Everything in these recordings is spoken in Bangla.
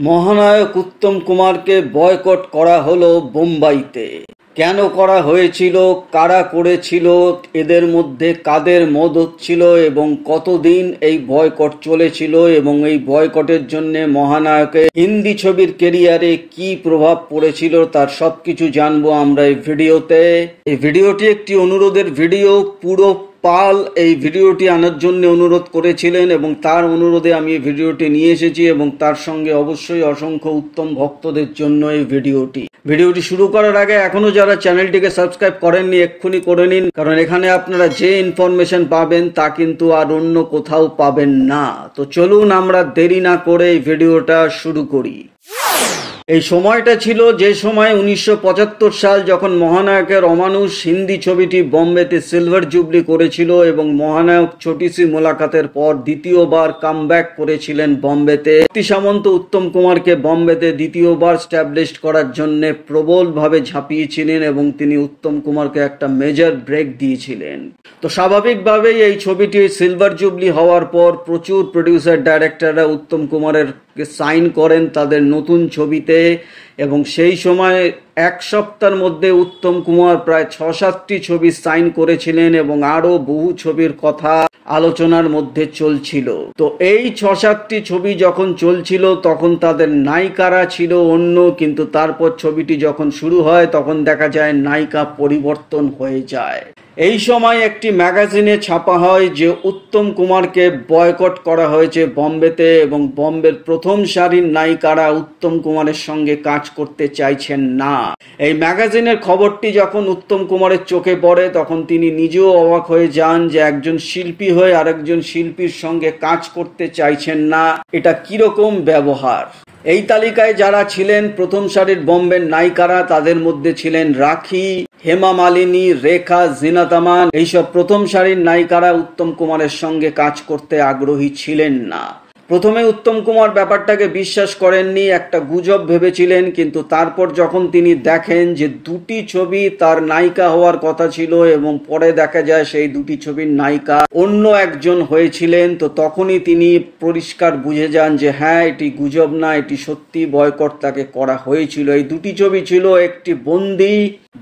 মহানায়ক উত্তম কুমারকে বয়কট করা হলো বোম্বাইতে। কেন করা হয়েছিল, কারা করেছিল, এদের মধ্যে কাদের মদত ছিল এবং কতদিন এই বয়কট চলেছিল এবং এই বয়কটের জন্য মহানায়কের হিন্দি ছবির ক্যারিয়ারে কি প্রভাব পড়েছিল তার সবকিছু জানবো আমরা এই ভিডিওতে। এই ভিডিওটি একটি অনুরোধের ভিডিও। পুরো পাল এই ভিডিওটি আনার জন্য অনুরোধ করেছিলেন এবং তার অনুরোধে আমি এই ভিডিওটি নিয়ে এসেছি এবং তার সঙ্গে অবশ্যই অসংখ্য উত্তম ভক্তদের জন্য এই ভিডিওটি শুরু করার আগে এখনো যারা চ্যানেলটিকে সাবস্ক্রাইব করেননি এক্ষুনি করে নিন, কারণ এখানে আপনারা যে ইনফরমেশন পাবেন তা কিন্তু আর অন্য কোথাও পাবেন না। তো চলুন আমরা দেরি না করে এই ভিডিওটা শুরু করি। এই সময়টা ছিল যে সময় 1975 সাল, যখন মহানায়কের অমানুষ হিন্দি ছবিটি বোম্বেতে সিলভার জুবলি করেছিল এবং মহানায়ক ছোটি সি মুলাকাতের পর দ্বিতীয়বার কামব্যাক করেছিলেন বোম্বেতে। শক্তি সামন্ত উত্তম কুমারকে বোম্বেতে দ্বিতীয়বার স্ট্যাবলিশ করার জন্য প্রবলভাবে ঝাঁপিয়েছিলেন এবং তিনি উত্তম কুমারকে একটা মেজর ব্রেক দিয়েছিলেন। তো স্বাভাবিকভাবেই এই ছবিটি সিলভার জুবলি হওয়ার পর প্রচুর প্রডিউসার ডাইরেক্টররা উত্তম কুমারের সাইন করেন তাদের নতুন ছবিতে এবং সেই সময় এক সপ্তাহের মধ্যে উত্তম কুমার প্রায় 6-7টি ছবি সাইন করেছিলেন এবং আরো বহু ছবির কথা আলোচনার মধ্যে চলছিল। তো এই 6-7টি ছবি যখন চলছিল তখন তাদের নায়িকারা ছিল অন্য, কিন্তু তারপর ছবিটি যখন শুরু হয় তখন দেখা যায় নায়িকা পরিবর্তন হয়ে যায়। এই সময় একটি ম্যাগাজিনে ছাপা হয় যে উত্তম কুমারকে বয়কট করা হয়েছে বোম্বেতে এবং বোম্বের প্রথম সারির নায়িকারা উত্তম কুমারের সঙ্গে কাজ করতে চাইছেন না। এই ম্যাগাজিনের খবরটি যখন উত্তম কুমারের চোখে পড়ে তখন তিনি নিজেও অবাক হয়ে যান যে একজন শিল্পী হয়ে আরেকজন শিল্পীর সঙ্গে কাজ করতে চাইছেন না, এটা কিরকম ব্যবহার। এই তালিকায় যারা ছিলেন প্রথম সারির বোম্বের নায়িকারা, তাদের মধ্যে ছিলেন রাখি, হেমা মালিনী, রেখা, জিনাত আমান। এইসব প্রথম সারির নায়িকারা উত্তম কুমারের সঙ্গে কাজ করতে আগ্রহী ছিলেন না। প্রথমে উত্তম কুমার ব্যাপারটাকে বিশ্বাস করেননি, একটা গুজব ভেবেছিলেন, কিন্তু তারপর যখন তিনি দেখেন যে দুটি ছবি তার নায়িকা হওয়ার কথা ছিল এবং পরে দেখা যায় সেই দুটি ছবির নায়িকা অন্য একজন হয়েছিলেন, তো তখনই তিনি পরিষ্কার বুঝে যান যে হ্যাঁ, এটি গুজব না, এটি সত্যি বয়কট তাকে করা হয়েছিল। এই দুটি ছবি ছিল একটি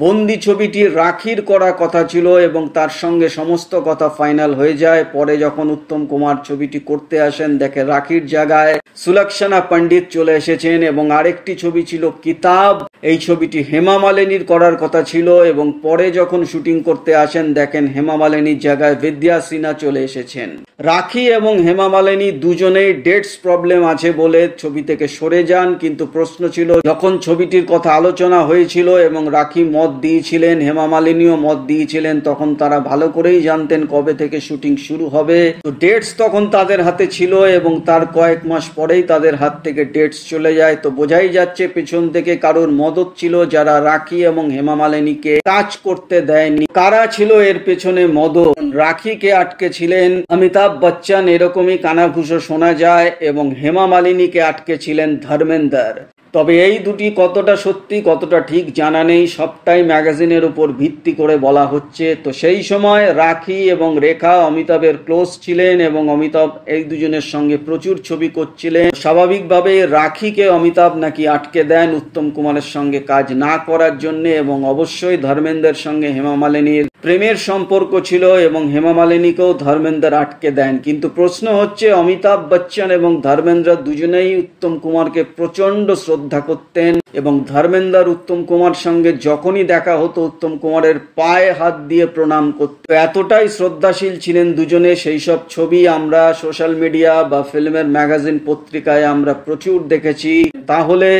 বন্দি ছবিটি রাখির করা কথা ছিল এবং তার সঙ্গে সমস্ত কথা ফাইনাল হয়ে যায়। পরে যখন উত্তম কুমার ছবিটি করতে আসেন দেখে রাখির জায়গায় সুলক্ষণা পণ্ডিত চলে এসেছেন এবং আরেকটি ছবি ছিল কিতাব। এই ছবিটি হেমা মালিনীর করার কথা ছিল এবং পরে যখন শুটিং করতে আসেন দেখেন হেমা মালিনীর জায়গায় বিদ্যা সিনহা চলে এসেছেন। রাখি এবং হেমা মালিনী দুজনেই ডেটস প্রবলেম আছে বলে ছবি থেকে সরে যান, কিন্তু প্রশ্ন ছিল যখন ছবিটির কথা আলোচনা হয়েছিল এবং রাখি মত দিয়েছিলেন, হেমা মালিনীও মত দিয়েছিলেন, তখন তারা ভালো করেই জানতেন কবে থেকে শুটিং শুরু হবে। তো ডেটস তখন তাদের হাতে ছিল এবং তার কয়েক মাস পরেই তাদের হাত থেকে ডেটস চলে যায়। তো বোঝাই যাচ্ছে পেছন থেকে কারোর মদত ছিল যারা রাখি এবং হেমা মালিনীকে কাজ করতে দেয়নি। কারা ছিল এর পেছনে মদত? রাখিকে আটকে ছিলেন অমিতাভ বচ্চন, এরকমই কানাঘুষো শোনা যায়, এবং হেমা মালিনীকে আটকে ছিলেন ধর্মেন্দ্র। তবে এই দুটি কতটা সত্যি কতটা ঠিক জানা নেই, সবটাই ম্যাগাজিনের উপর ভিত্তি করে বলা হচ্ছে। তো সেই সময় রাখি এবং রেখা অমিতাভের ক্লোজ ছিলেন এবং অমিতাভ এই দুজনের সঙ্গে প্রচুর ছবি করছিলেন। স্বাভাবিকভাবে রাখিকে অমিতাভ নাকি আটকে দেন উত্তম কুমারের সঙ্গে কাজ না করার জন্য, এবং অবশ্যই ধর্মেন্দ্রের সঙ্গে হেমা মালিনীর প্রেমের সম্পর্ক ছিল এবং হেমা মালিনীকেও ধর্মেন্দ্র আটকে দেন। কিন্তু প্রশ্ন হচ্ছে অমিতাভ বচ্চন এবং ধর্মেন্দ্র দুজনেই উত্তম কুমারকে প্রচন্ড শ্রদ্ধা করতেন এবং ধর্মেন্দ্র উত্তম কুমার সঙ্গে যখনই দেখা হতো উত্তম কুমারের পায়ে হাত দিয়ে প্রণাম করত। এতটাই শ্রদ্ধাশীল ছিলেন দুজনে। সেই সব ছবি আমরা সোশ্যাল মিডিয়া বা ফিল্মের ম্যাগাজিন পত্রিকায় আমরা প্রচুর দেখেছি। তাহলে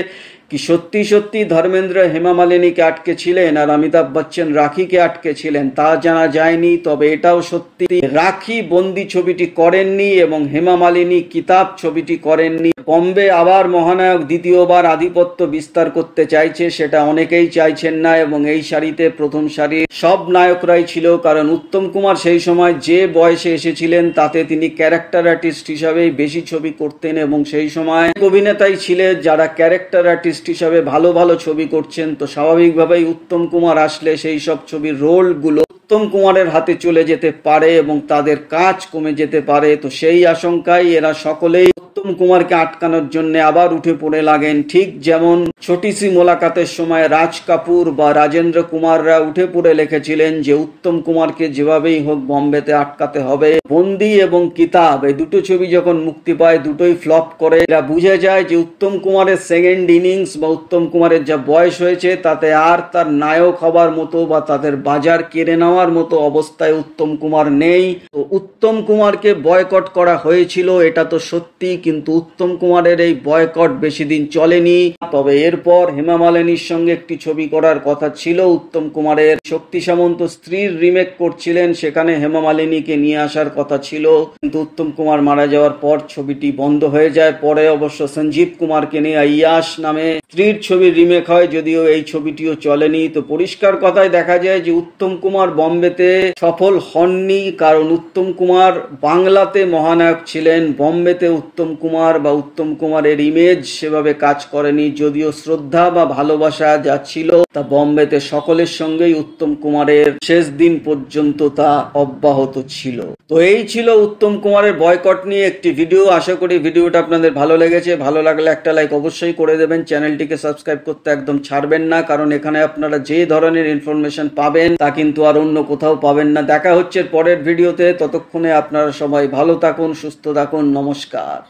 কি সত্যি সত্যি ধর্মেন্দ্র হেমা মালিনীকে আটকে ছিলেন আর অমিতাভ বচ্চন রাখিকে আটকে ছিলেন? তা জানা যায়নি। তবে এটাও সত্যি রাখি বন্দি ছবিটি করেননি এবং হেমা মালিনী কিতাব ছবিটি করেননি। বোম্বে আবার মহানায়ক দ্বিতীয়বার আধিপত্য বিস্তার করতে চাইছে, সেটা অনেকেই চাইছেন না এবং এই সারিতে প্রথম সারির সব নায়করাই ছিল, কারণ উত্তম কুমার সেই সময় যে বয়সে এসেছিলেন তাতে তিনি ক্যারেক্টার আর্টিস্ট হিসাবেই বেশি ছবি করতেন এবং সেই সময় অভিনেতাই ছিলেন যারা ক্যারেক্টার আর্টিস্ট হিসাবে ভালো ভালো ছবি করছেন। তো স্বাভাবিকভাবেই উত্তম কুমার আসলে সেই সব ছবির রোলগুলো উত্তম কুমারের হাতে চলে যেতে পারে এবং তাদের কাজ কমে যেতে পারে। তো সেই আশঙ্কায় এরা সকলেই উত্তম কুমারকে আটকানোর জন্য আবার উঠে পড়ে লাগেন, ঠিক যেমন ছোটি সি মোলাকাতের সময় রাজ কাপুর বা রাজেন্দ্র কুমাররা উঠে পড়ে লিখেছিলেন যে উত্তম কুমারকে যেভাবেই হোক বম্বেতে আটকাতে হবে। বন্দি এবং কিতাব এই দুটো ছবি যখন মুক্তি পায় দুটোই ফ্লপ করে। এরা বুঝে যায় যে উত্তম কুমারের সেকেন্ড ইনিংস বা উত্তম কুমারের যা বয়স হয়েছে তাতে আর তার নায়ক হবার মতো বা তাদের বাজার কেড়ে নেওয়ার মতো অবস্থায় উত্তম কুমার নেই। তো উত্তম কুমারকে বয়কট করা হয়েছিল এটা তো সত্যি, কিন্তু উত্তম কুমারের এই বয়কট বেশি দিন চলেনি। তবে এরপর হেমা মালিনীর সঙ্গে একটি ছবি করার কথা ছিল উত্তম কুমারের। শক্তি সামন্ত স্ত্রীর রিমেক করছিলেন, সেখানে হেমা মালিনীকে নিয়ে আসার কথা ছিল, কিন্তু উত্তম কুমার মারা যাওয়ার পর ছবিটি বন্ধ হয়ে যায়। পরে অবশ্য সঞ্জীব কুমারকে নিয়ে ইয়াশ নামে স্ত্রীর ছবির রিমেক হয়, যদিও এই ছবিটিও চলেনি। তো পরিষ্কার কথায় দেখা যায় যে উত্তম কুমার বম্বেতে সফল হননি, কারণ উত্তম কুমার বাংলাতে মহানায়ক ছিলেন, বম্বেতে উত্তম কুমার বা উত্তম কুমারের ইমেজ সেভাবে কাজ করেনি। যদিও শ্রদ্ধা বা ভালোবাসা যা ছিল তা বম্বেতে সকলের সঙ্গেই উত্তম কুমারের শেষ দিন পর্যন্ত তা অব্যাহত ছিল। তো এই ছিল উত্তম কুমারের বয়কট নিয়ে একটি ভিডিও। আশা করি ভিডিওটা আপনাদের ভালো লেগেছে। ভালো লাগলে একটা লাইক অবশ্যই করে দেবেন। চ্যানেলটিকে সাবস্ক্রাইব করতে একদম ছাড়বেন না, কারণ এখানে আপনারা যে ধরনের ইনফরমেশন পাবেন তা কিন্তু আর অন্য কোথাও পাবেন না। দেখা হচ্ছে পরের ভিডিওতে, ততক্ষণে আপনারা সবাই ভালো থাকুন, সুস্থ থাকুন, নমস্কার।